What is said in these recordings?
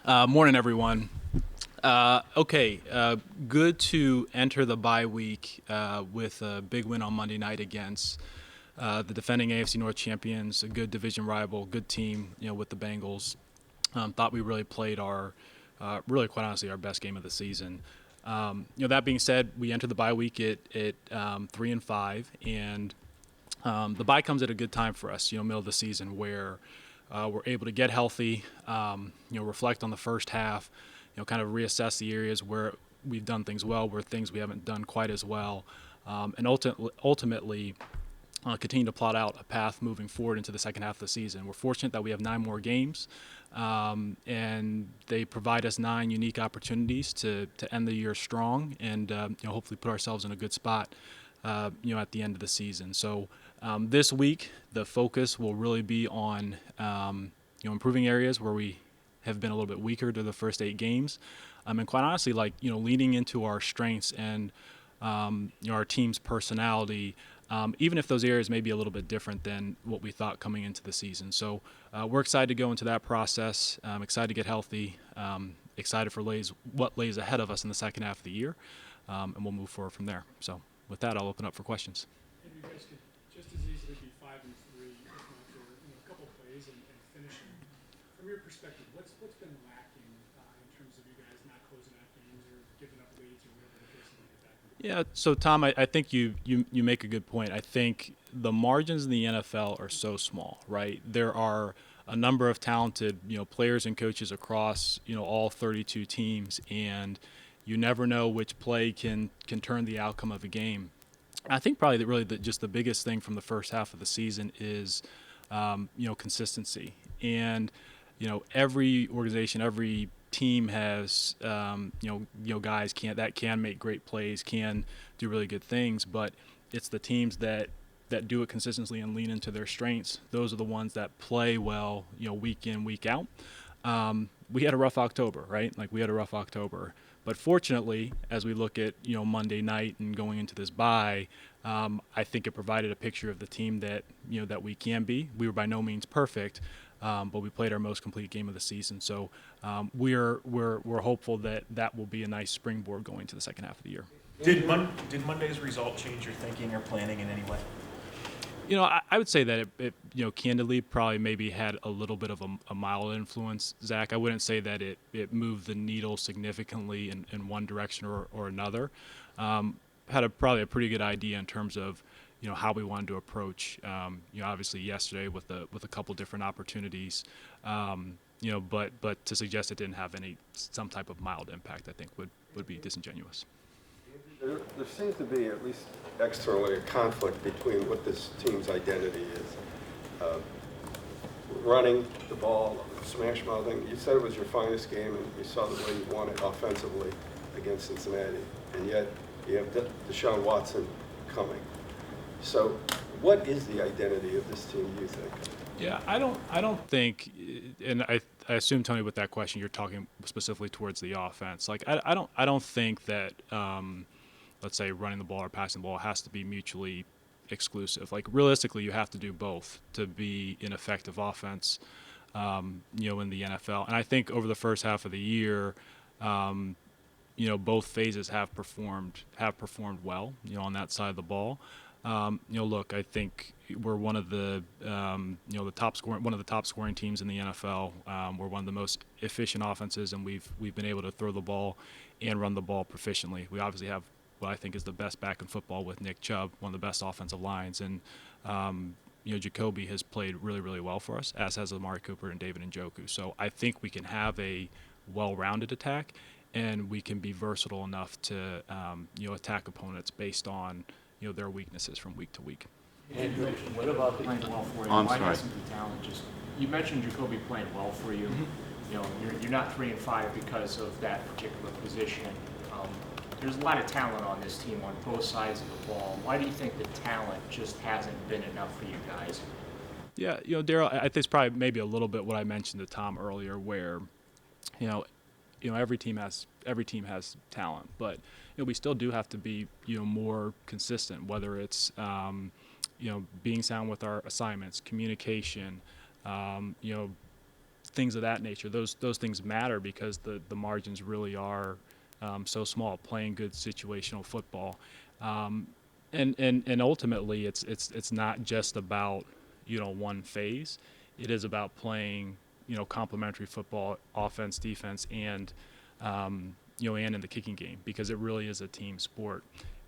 Morning, everyone. Good to enter the bye week with a big win on Monday night against the defending AFC North champions, a good division rival, good team, with the Bengals. Thought we really played really quite honestly, our best game of the season. That being said, we entered the bye week at 3-5, and the bye comes at a good time for us, middle of the season where we're able to get healthy, reflect on the first half, kind of reassess the areas where we've done things well, where things we haven't done quite as well, and ultimately continue to plot out a path moving forward into the second half of the season. We're fortunate that we have 9 more games, and they provide us 9 unique opportunities to end the year strong and hopefully put ourselves in a good spot at the end of the season. So this week, the focus will really be on improving areas where we have been a little bit weaker to the first 8 games, and quite honestly, leaning into our strengths and our team's personality, even if those areas may be a little bit different than what we thought coming into the season. So we're excited to go into that process. Excited to get healthy. Excited for what lays ahead of us in the second half of the year, and we'll move forward from there. So with that, I'll open up for questions. And you guys could just as easily be 5-3, if not for a couple plays and finishing. From your perspective, what's been lacking in terms of you guys not closing out games or giving up leads or whatever the case may be? Yeah, so Tom, I think you make a good point. I think the margins in the NFL are so small, right? There are a number of talented, players and coaches across, all 32 teams, and you never know which play can turn the outcome of a game. I think probably just the biggest thing from the first half of the season is, consistency. And, every organization, every team has, guys can make great plays, can do really good things, but it's the teams that do it consistently and lean into their strengths. Those are the ones that play well, week in, week out. We had a rough October, right? We had a rough October. But fortunately, as we look at Monday night and going into this bye, I think it provided a picture of the team that we can be. We were by no means perfect, but we played our most complete game of the season. So we're hopeful that will be a nice springboard going to the second half of the year. Did Monday's result change your thinking or planning in any way? I would say that it candidly, probably maybe had a little bit of a mild influence, Zach. I wouldn't say that it moved the needle significantly in one direction or another. Had probably a pretty good idea in terms of, how we wanted to approach, obviously yesterday with a couple different opportunities, but to suggest it didn't have some type of mild impact, I think would be disingenuous. There seems to be, at least externally, a conflict between what this team's identity is. Running the ball, smash mouthing. You said it was your finest game, and you saw the way you won it offensively against Cincinnati, and yet you have Deshaun Watson coming. So what is the identity of this team, do you think? Yeah, I don't think, and I assume, Tony, with that question, you're talking specifically towards the offense. I don't think that, let's say, running the ball or passing the ball has to be mutually exclusive. Realistically, you have to do both to be an effective offense, in the NFL. And I think over the first half of the year, both phases have performed well, on that side of the ball. Look, I think we're one of the top scoring teams in the NFL. We're one of the most efficient offenses, and we've been able to throw the ball and run the ball proficiently. We obviously have what I think is the best back in football with Nick Chubb, one of the best offensive lines, and Jacoby has played really, really well for us, as has Amari Cooper and David Njoku. So I think we can have a well-rounded attack, and we can be versatile enough to attack opponents based on their weaknesses from week to week. And what about playing well for you? I'm Why sorry. hasn't the talent just? You mentioned Jacoby playing well for you. Mm-hmm. You're not 3-5 because of that particular position. There's a lot of talent on this team on both sides of the ball. Why do you think the talent just hasn't been enough for you guys? Yeah, Daryl, I think it's probably maybe a little bit what I mentioned to Tom earlier, where every team has talent, but we still do have to be more consistent. Whether it's being sound with our assignments, communication, things of that nature. Those things matter because the margins really are so small. Playing good situational football, and ultimately it's not just about one phase. It is about playing complementary football, offense, defense, and and in the kicking game, because it really is a team sport.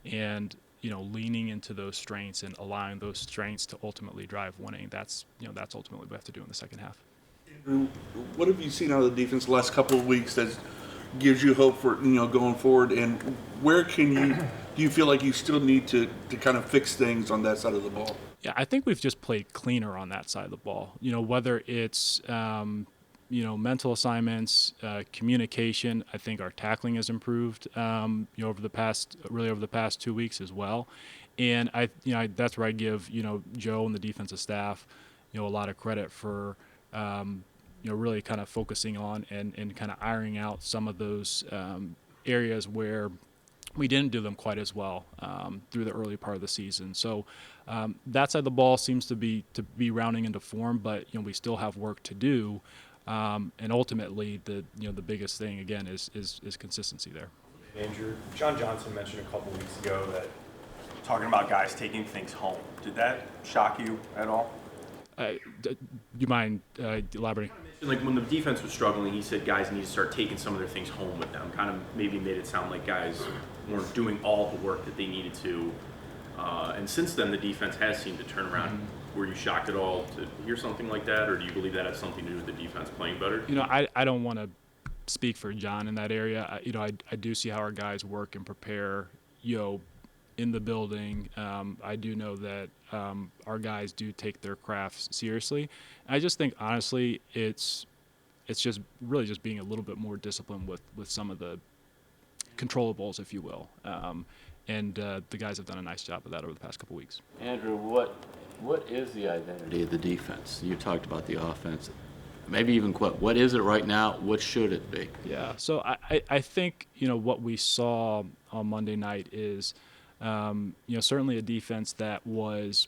And leaning into those strengths and allowing those strengths to ultimately drive winning. That's ultimately what we have to do in the second half. Andrew, what have you seen out of the defense the last couple of weeks that gives you hope for going forward? And where do you feel like you still need to kind of fix things on that side of the ball? Yeah, I think we've just played cleaner on that side of the ball. Whether it's mental assignments, communication. I think our tackling has improved over the past 2 weeks as well. And that's where I give Joe and the defensive staff a lot of credit for really kind of focusing on and kind of ironing out some of those areas where we didn't do them quite as well through the early part of the season. So that side of the ball seems to be rounding into form, but we still have work to do. And ultimately, the biggest thing again is consistency there. Andrew, John Johnson mentioned a couple weeks ago that talking about guys taking things home. Did that shock you at all? Do you mind elaborating? Like when the defense was struggling, he said guys need to start taking some of their things home with them. Kind of maybe made it sound like guys weren't doing all the work that they needed to. And since then, the defense has seemed to turn around. Mm-hmm. Were you shocked at all to hear something like that, or do you believe that has something to do with the defense playing better? I don't want to speak for John in that area. I do see how our guys work and prepare, in the building. I do know that our guys do take their crafts seriously. I just think, honestly, it's just really just being a little bit more disciplined with some of the controllables, if you will. And the guys have done a nice job of that over the past couple weeks. Andrew, what is the identity of the defense? You talked about the offense. Maybe even what is it right now? What should it be? Yeah, so I think, what we saw on Monday night is, certainly a defense that was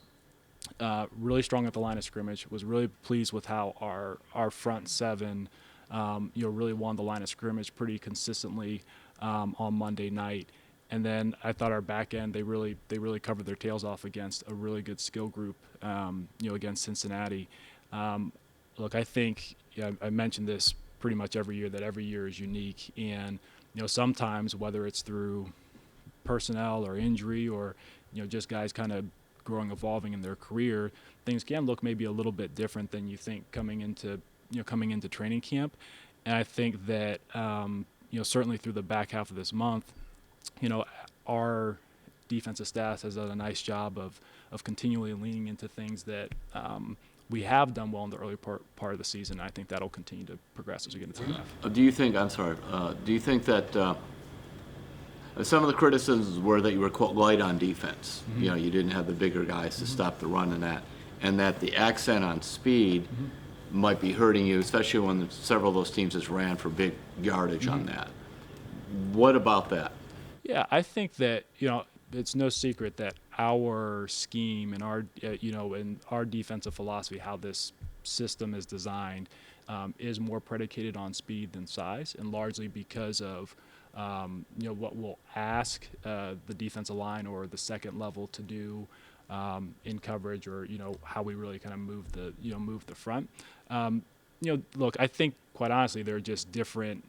really strong at the line of scrimmage, was really pleased with how our front seven, really won the line of scrimmage pretty consistently on Monday night. And then I thought our back end, they really covered their tails off against a really good skill group, against Cincinnati. Look, I think I mentioned this pretty much every year, that every year is unique. And, sometimes whether it's through personnel or injury or, just guys kind of growing, evolving in their career, things can look maybe a little bit different than you think coming into training camp. And I think that, certainly through the back half of this month, our defensive staff has done a nice job of continually leaning into things that we have done well in the early part of the season. I think that'll continue to progress as we get into the half. Do you think that some of the criticisms were that you were quite light on defense? Mm-hmm. You didn't have the bigger guys to stop the run and that the accent on speed might be hurting you, especially when several of those teams just ran for big yardage on that. What about that? Yeah, I think that, it's no secret that our scheme and our, and our defensive philosophy, how this system is designed, is more predicated on speed than size, and largely because of, what we'll ask the defensive line or the second level to do in coverage, or, how we really kind of move the front. Look, I think quite honestly, they're just different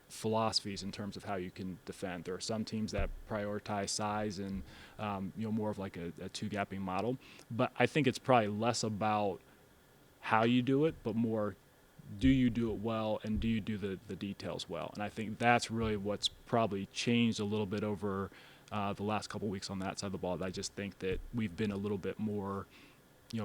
philosophies in terms of how you can defend. There are some teams that prioritize size and more of like a two-gapping model, but I think it's probably less about how you do it, but more, do you do it well, and do you do the details well? And I think that's really what's probably changed a little bit over the last couple weeks on that side of the ball. I just think that we've been a little bit more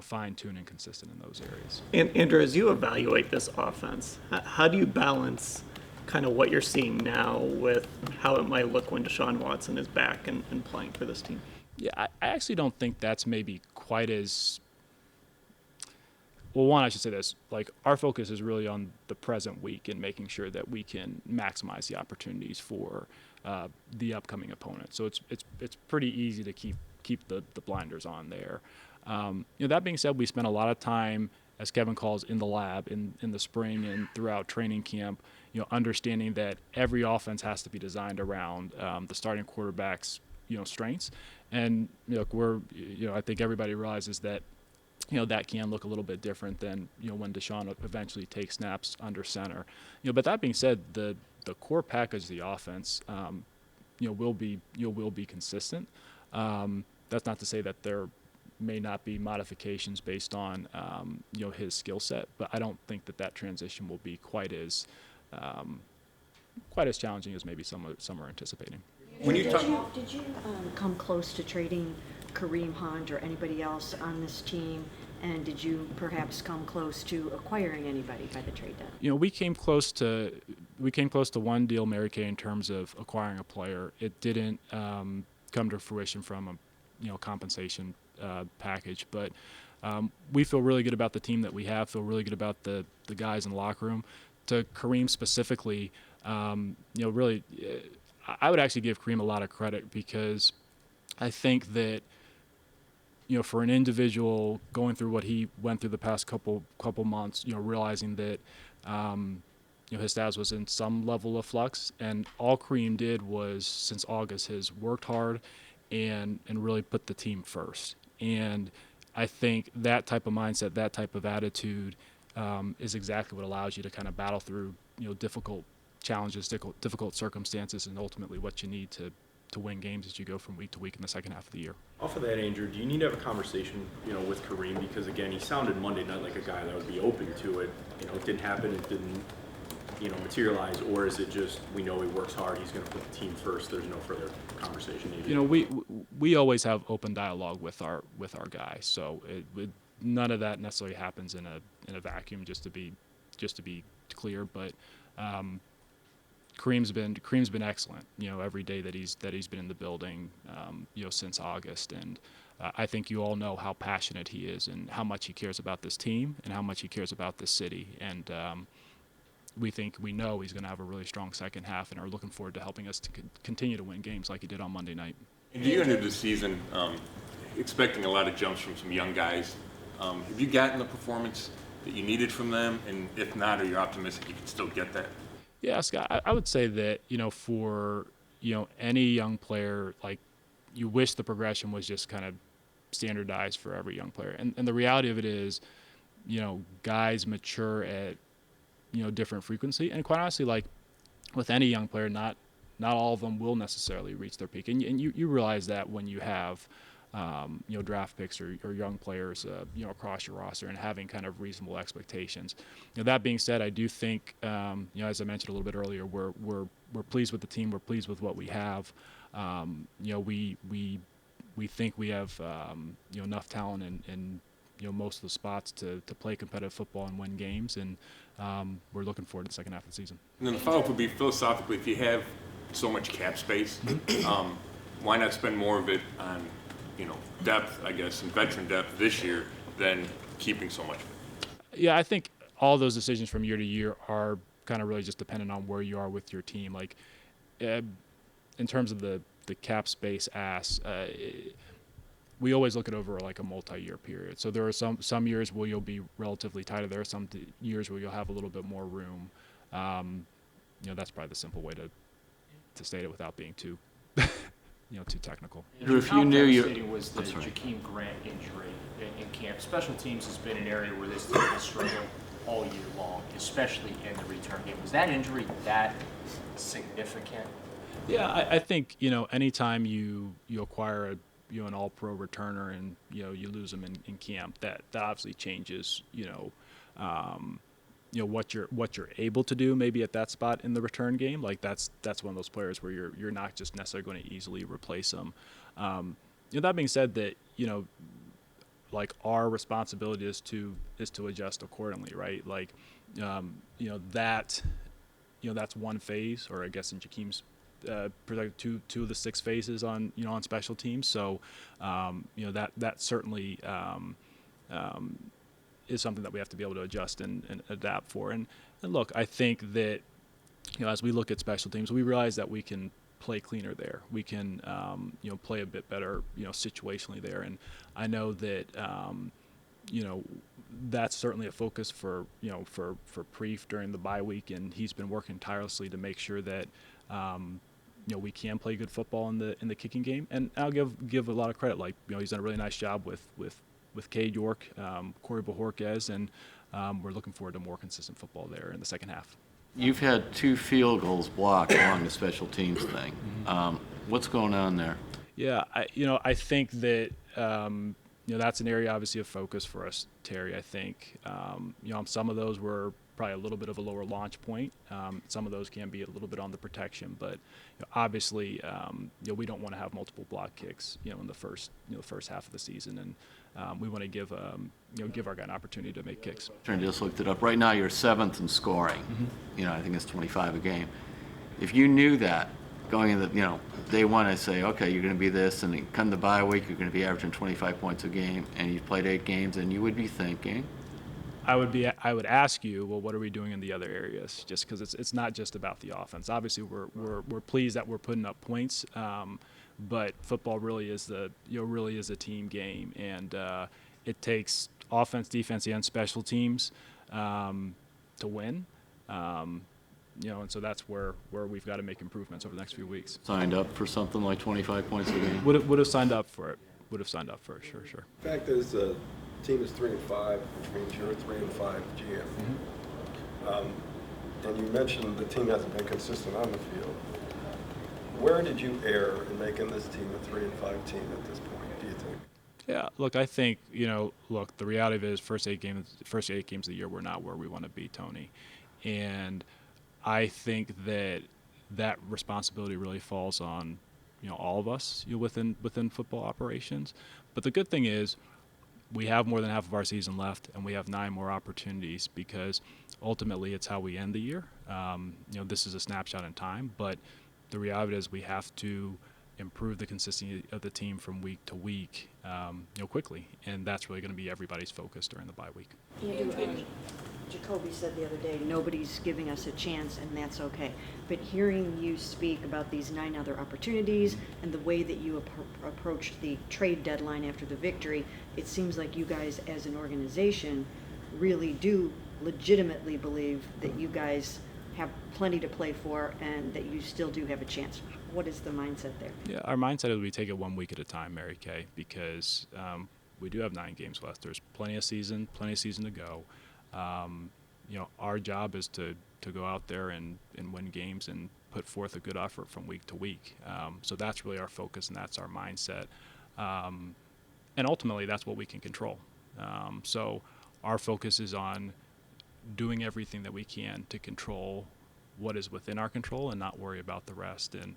fine-tuned and consistent in those areas. And Andrew, as you evaluate this offense, how do you balance kind of what you're seeing now with how it might look when Deshaun Watson is back and playing for this team? Yeah, I actually don't think that's maybe quite as well. One, I should say this: like, our focus is really on the present week and making sure that we can maximize the opportunities for the upcoming opponent. So it's pretty easy to keep the blinders on there. That being said, we spent a lot of time as Kevin calls, in the lab in the spring and throughout training camp, understanding that every offense has to be designed around the starting quarterback's, strengths. And, I think everybody realizes that, that can look a little bit different than, when Deshaun eventually takes snaps under center. But that being said, the core package of the offense, will be consistent. That's not to say that there may not be modifications based on, his skill set, but I don't think that transition will be quite as challenging as maybe some are anticipating. Did you come close to trading Kareem Hunt or anybody else on this team? And did you perhaps come close to acquiring anybody by the trade deadline? We came close to one deal, Mary Kay, in terms of acquiring a player. It didn't come to fruition from a compensation package, but we feel really good about the team that we have. Feel really good about the guys in the locker room. To Kareem specifically, really, I would actually give Kareem a lot of credit, because I think that, for an individual going through what he went through the past couple months, realizing that, his status was in some level of flux, and all Kareem did was, since August, has worked hard and really put the team first. And I think that type of mindset, that type of attitude, is exactly what allows you to kind of battle through, difficult challenges, difficult circumstances, and ultimately what you need to win games as you go from week to week in the second half of the year. Off of that, Andrew, do you need to have a conversation, with Kareem? Because again, he sounded Monday night like a guy that would be open to it. It didn't happen, it didn't, materialize, or is it just, we know he works hard, he's going to put the team first, there's no further conversation needed? We always have open dialogue with our guys, so none of that necessarily happens in a vacuum. Just to be clear, but Kareem's been excellent. Every day that he's been in the building, since August, and I think you all know how passionate he is and how much he cares about this team and how much he cares about this city. And we know he's going to have a really strong second half, and are looking forward to helping us to continue to win games like he did on Monday night. And you entered the season expecting a lot of jumps from some young guys. Have you gotten the performance that you needed from them? And if not, are you optimistic you can still get that? Yeah, Scott, I would say that, for, any young player, like, you wish the progression was just kind of standardized for every young player. And the reality of it is, guys mature at, different frequency. And quite honestly, like, with any young player, not all of them will necessarily reach their peak. And you realize that when you have, draft picks or young players, across your roster, and having kind of reasonable expectations. That being said, I do think, as I mentioned a little bit earlier, we're pleased with the team. We're pleased with what we have. We think we have, enough talent in most of the spots to play competitive football and win games, and we're looking forward to the second half of the season. And then the follow-up would be, philosophically, if you have so much cap space, why not spend more of it on depth, I guess, and veteran depth this year than keeping so much? Yeah, I think all those decisions from year to year are kind of really just dependent on where you are with your team. Like, in terms of the cap space we always look at over like a multi-year period. So there are some years where you'll be relatively tighter. There are some years where you'll have a little bit more room. That's probably the simple way to state it without being too too technical. Andrew, If you knew was the That's right. Jakeem Grant injury in camp. Special teams has been an area where this team has struggled all year long, especially in the return game. Was that injury that significant? Yeah, I think anytime you acquire an all-pro returner and you lose them in camp, that obviously changes what you're able to do maybe at that spot in the return game. Like that's one of those players where you're not just necessarily going to easily replace them. That being said, that like our responsibility is to adjust accordingly, right? Like that's one phase, or I guess in Jakeem's two of the 6 phases on on special teams. So that certainly is something that we have to be able to adjust and adapt for. And look, I think that as we look at special teams, we realize that we can play cleaner there. We can play a bit better situationally there. And I know that that's certainly a focus for Preef during the bye week, and he's been working tirelessly to make sure that we can play good football in the kicking game. And I'll give a lot of credit. Like, he's done a really nice job with Cade York, Corey Bajorquez, and we're looking forward to more consistent football there in the second half. You've had 2 field goals blocked along the special teams thing. What's going on there? Yeah, I think that that's an area obviously of focus for us, Terry. I think some of those were probably a little bit of a lower launch point. Some of those can be a little bit on the protection, but obviously we don't want to have multiple block kicks in the first half of the season, and we want to give our guy an opportunity to make kicks. I just looked it up. Right now, you're 7th in scoring. I think it's 25 a game. If you knew that going into day one, I say, okay, you're going to be this, and then come the bye week, you're going to be averaging 25 points a game, and you've played 8 games, and you would be thinking. I would ask you, well, what are we doing in the other areas? Just because it's not just about the offense. Obviously, we're pleased that we're putting up points, but football really is a team game, and it takes offense, defense, and special teams to win. And so that's where we've got to make improvements over the next few weeks. Signed up for something like 25 points a game? Would have signed up for it. Sure. The fact is, the team is 3-5, which means you're a 3-5 GM. And you mentioned the team hasn't been consistent on the field. Where did you err in making this team a 3-5 team at this point, do you think? Yeah, look, I think, the reality of it is first eight games of the year, we're not where we want to be, Tony. And I think that responsibility really falls on, all of us within football operations. But the good thing is we have more than half of our season left, and we have 9 more opportunities, because ultimately it's how we end the year. This is a snapshot in time, but the reality is we have to improve the consistency of the team from week to week, quickly, and that's really going to be everybody's focus during the bye week. Jacoby said the other day, nobody's giving us a chance, and that's okay. But hearing you speak about these 9 other opportunities and the way that you approached the trade deadline after the victory, it seems like you guys as an organization really do legitimately believe that you guys have plenty to play for and that you still do have a chance. What is the mindset there? Yeah, our mindset is we take it 1 week at a time, Mary Kay, because we do have 9 games left. There's plenty of season to go. Our job is to go out there and win games and put forth a good effort from week to week. So that's really our focus, and that's our mindset. And ultimately, that's what we can control. So our focus is on doing everything that we can to control what is within our control and not worry about the rest. And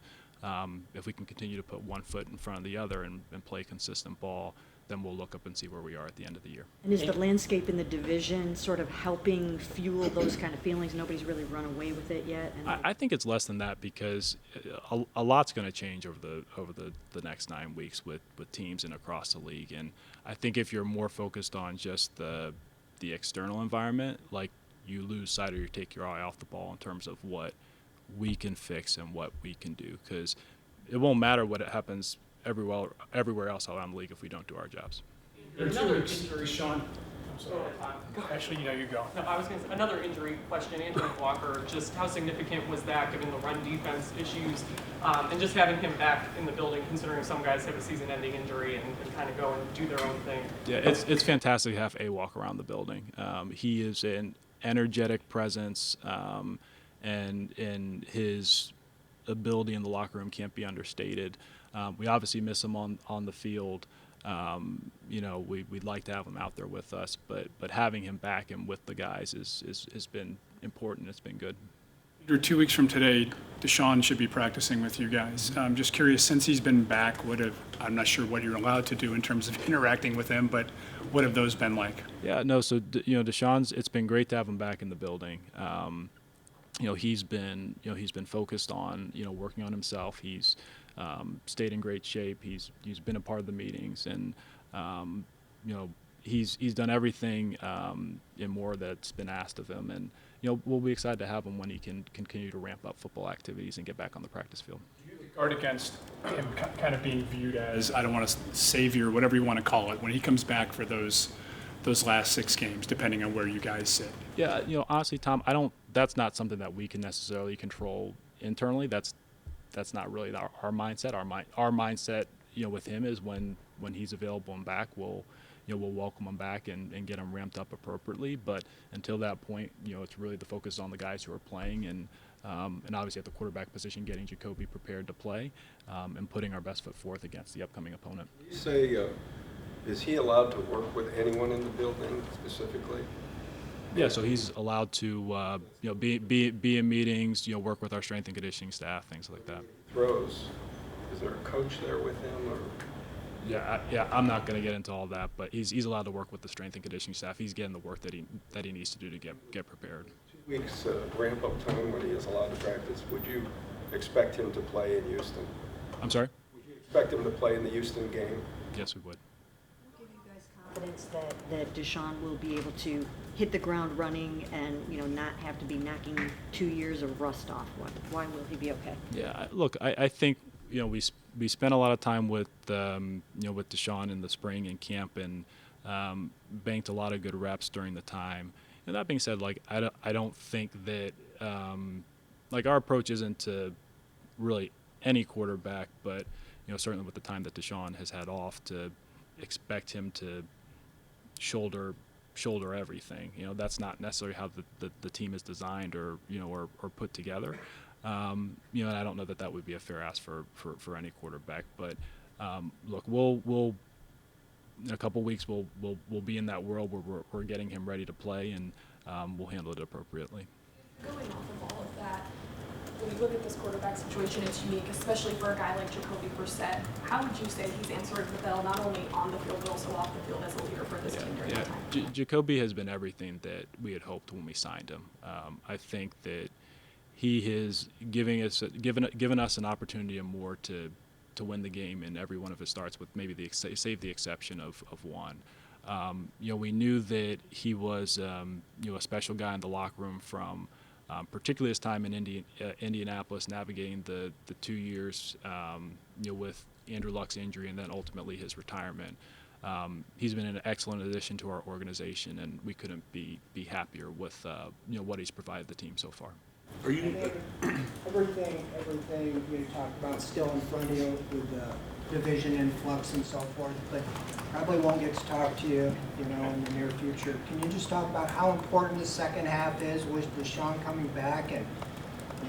if we can continue to put one foot in front of the other and play consistent ball, then we'll look up and see where we are at the end of the year. And is the landscape in the division sort of helping fuel those kind of feelings? Nobody's really run away with it yet? And I think it's less than that, because a lot's going to change over the next 9 weeks with teams and across the league. And I think if you're more focused on just the external environment, like, you lose sight or you take your eye off the ball in terms of what we can fix and what we can do, because it won't matter what happens everywhere else around the league if we don't do our jobs. Another injury, Sean. I'm sorry. Actually, you go. No, I was going to say, another injury question, Anthony Walker, just how significant was that given the run defense issues, and just having him back in the building, considering some guys have a season-ending injury and kind of go and do their own thing? Yeah, it's fantastic to have A walk around the building. He is an energetic presence, and his ability in the locker room can't be understated. We obviously miss him on the field. We'd like to have him out there with us, but having him back and with the guys has been important. It's been good. 2 weeks from today, Deshaun should be practicing with you guys. I'm just curious, since he's been back, I'm not sure what you're allowed to do in terms of interacting with him, but what have those been like? Yeah, no, so, Deshaun's, it's been great to have him back in the building. He's been focused on, working on himself. He's stayed in great shape. He's been a part of the meetings, and, he's done everything and more that's been asked of him. And, we'll be excited to have him when he can continue to ramp up football activities and get back on the practice field. Guard against him kind of being viewed as, I don't want to savior, whatever you want to call it, when he comes back for those those last 6 games, depending on where you guys sit? Yeah, honestly, Tom, that's not something that we can necessarily control internally. That's not really our mindset. Our mindset, with him is when he's available and back, we'll welcome him back and get him ramped up appropriately. But until that point, it's really the focus on the guys who are playing and obviously at the quarterback position, getting Jacoby prepared to play and putting our best foot forth against the upcoming opponent. You say, is he allowed to work with anyone in the building specifically? Yeah, so he's allowed to be in meetings, work with our strength and conditioning staff, things like that. Throws. Is there a coach there with him, or? Yeah, I'm not going to get into all that, but he's allowed to work with the strength and conditioning staff. He's getting the work that he needs to do to get prepared. 2 weeks ramp up time when he is allowed to practice. Would you expect him to play in Houston? I'm sorry? Would you expect him to play in the Houston game? Yes, we would. Give you guys confidence that Deshaun will be able to hit the ground running and not have to be knocking 2 years of rust off. Why will he be okay? Yeah, look, I think we spent a lot of time with with Deshaun in the spring in camp and banked a lot of good reps during the time. And that being said, like I don't think that like our approach isn't to really any quarterback, but certainly with the time that Deshaun has had off, to expect him to shoulder everything. That's not necessarily how the team is designed or put together. And I don't know that would be a fair ask for any quarterback. But look, we'll in a couple weeks we'll be in that world where we're getting him ready to play, and we'll handle it appropriately. Going off of all of that, when you look at this quarterback situation, it's unique, especially for a guy like Jacoby Brissett. How would you say he's answering the bell, not only on the field, but also off the field as a leader for this team during that time? Jacoby has been everything that we had hoped when we signed him. I think that he has given us an opportunity and more to win the game in every one of his starts, with maybe save the exception of one. We knew that he was a special guy in the locker room from particularly his time in Indianapolis, navigating the 2 years with Andrew Luck's injury and then ultimately his retirement. He's been an excellent addition to our organization, and we couldn't be happier with what he's provided the team so far. Are you? Everything you talked about still in front of you with the division influx and so forth, but probably won't get to talk to you, in the near future. Can you just talk about how important the second half is with Deshaun coming back and,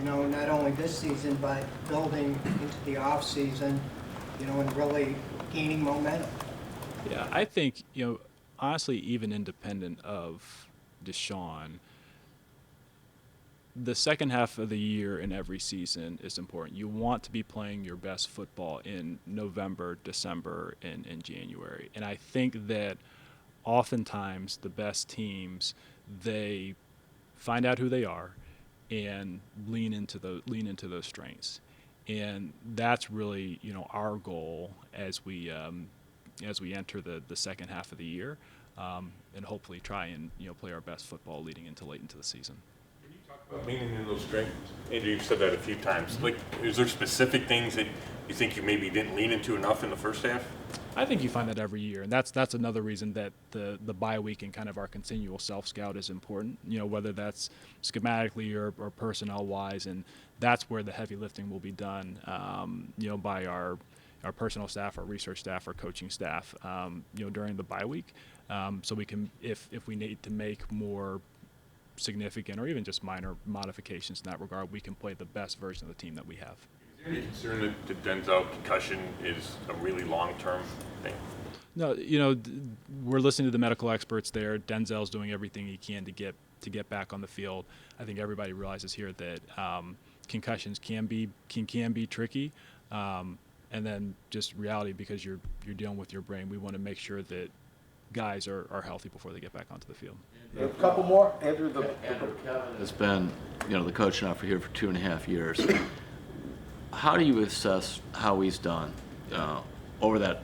not only this season, but building into the off season, and really gaining momentum? Yeah, I think, honestly, even independent of Deshaun, the second half of the year in every season is important. You want to be playing your best football in November, December, and January. And I think that oftentimes the best teams, they find out who they are and lean into those strengths. And that's really, our goal as we enter the second half of the year, and hopefully try and play our best football leading into late into the season. Leaning in those strengths, Andrew, you've said that a few times. Like, is there specific things that you think you maybe didn't lean into enough in the first half? I think you find that every year, and that's another reason that the bye week and kind of our continual self-scout is important, whether that's schematically or personnel-wise, and that's where the heavy lifting will be done, by our personnel staff, our research staff, our coaching staff, during the bye week, so we can, if we need to make more significant or even just minor modifications in that regard, we can play the best version of the team that we have. Is there any concern that the Denzel concussion is a really long-term thing? No, we're listening to the medical experts there. Denzel's doing everything he can to get back on the field. I think everybody realizes here that concussions can be tricky, and then just reality, because you're dealing with your brain. We want to make sure that guys are healthy before they get back onto the field. A couple more. Andrew Kevin has been, the coach now for 2.5 years. How do you assess how he's done over that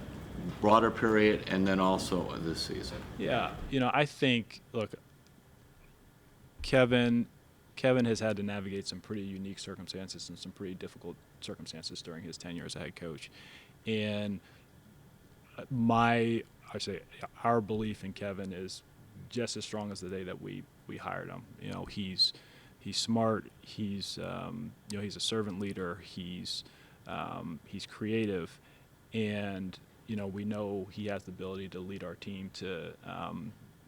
broader period and then also this season? Yeah, I think, look, Kevin has had to navigate some pretty unique circumstances and some pretty difficult circumstances during his tenure as a head coach. And I say our belief in Kevin is just as strong as the day that we hired him. You know, he's smart. He's you know, he's a servant leader. He's creative, and you know, we know he has the ability to lead our team to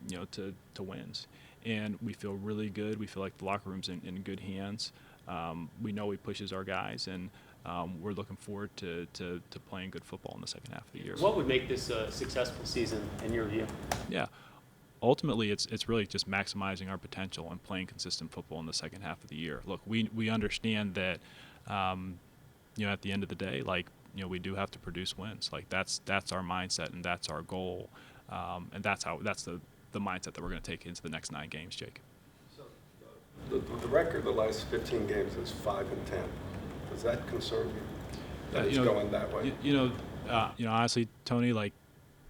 you know, to wins, and we feel really good. We feel like the locker room's in good hands. We know he pushes our guys, and we're looking forward to playing good football in the second half of the year. What would make this a successful season in your view? Yeah. Ultimately, it's really just maximizing our potential and playing consistent football in the second half of the year. Look, we understand that, you know, at the end of the day, like, you know, we do have to produce wins. Like, that's our mindset and that's our goal, and that's the mindset that we're going to take into the next 9 games, Jake. So, the record the last 15 games is 5-10. Does that concern you? That it's going that way. You know, honestly, Tony, like,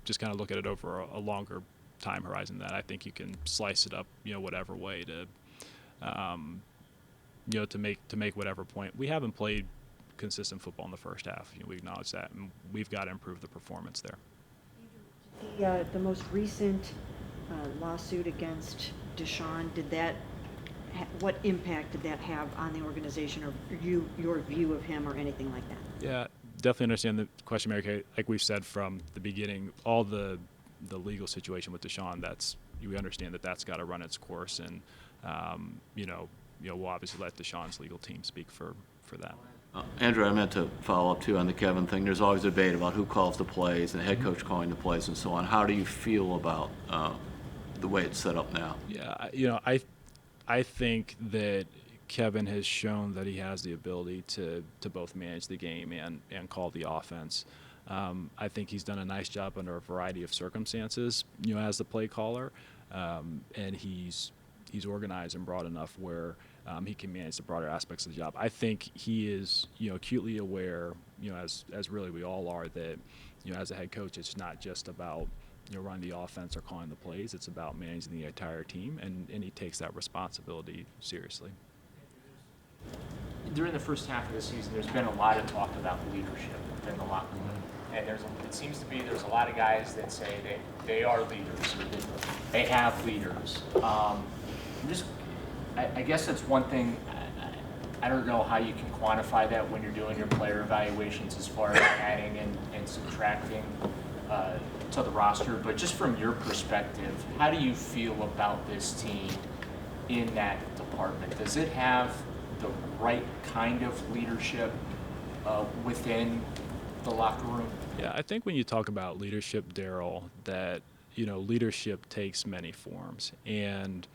just kind of look at it over a longer time horizon. That I think you can slice it up, you know, whatever way to, you know, to make whatever point. We haven't played consistent football in the first half. You know, we acknowledge that, and we've got to improve the performance there. The most recent lawsuit against Deshaun, did that, what impact did that have on the organization, or your view of him, or anything like that? Yeah, definitely understand the question, Mary Kay. Like we've said from the beginning, all the legal situation with Deshaun, we understand that's got to run its course, and you know, we'll obviously let Deshaun's legal team speak for that. Andrew, I meant to follow up too on the Kevin thing. There's always a debate about who calls the plays and the head coach calling the plays and so on. How do you feel about the way it's set up now? Yeah, you know, I think that Kevin has shown that he has the ability to both manage the game and call the offense. I think he's done a nice job under a variety of circumstances, you know, as the play caller, and he's organized and broad enough where he can manage the broader aspects of the job. I think he is, you know, acutely aware, you know, as really we all are, that, you know, as a head coach, it's not just about, you know, running the offense or calling the plays. It's about managing the entire team, and he takes that responsibility seriously. During the first half of the season, there's been a lot of talk about leadership within the locker room. And it seems to be there's a lot of guys that say they are leaders, or that they have leaders. I guess that's one thing. I don't know how you can quantify that when you're doing your player evaluations as far as adding and subtracting to the roster. But just from your perspective, how do you feel about this team in that department? Does it have the right kind of leadership within the locker room? Yeah, I think when you talk about leadership, Daryl, that, you know, leadership takes many forms, and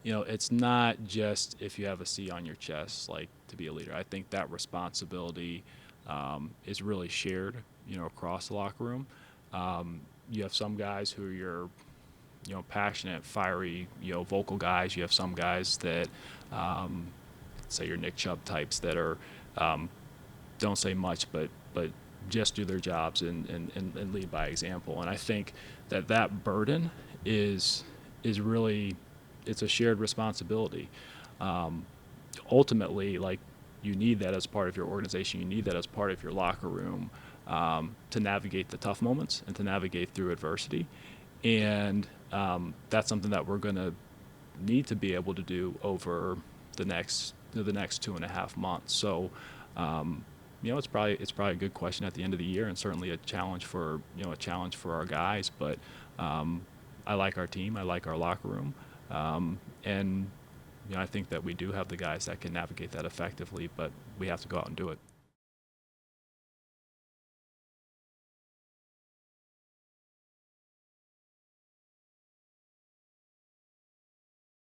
you know, it's not just if you have a C on your chest, like, to be a leader. I think that responsibility is really shared, you know, across the locker room. You have some guys who are your, you know, passionate, fiery, you know, vocal guys. You have some guys that, say, your Nick Chubb types that are don't say much, but just do their jobs and lead by example. And I think that burden is really, it's a shared responsibility. Ultimately, like, you need that as part of your organization. You need that as part of your locker room to navigate the tough moments and to navigate through adversity. And that's something that we're going to need to be able to do over the next 2.5 months. So, you know, it's probably a good question at the end of the year, and certainly a challenge for our guys. But I like our team. I like our locker room. And, you know, I think that we do have the guys that can navigate that effectively, but we have to go out and do it.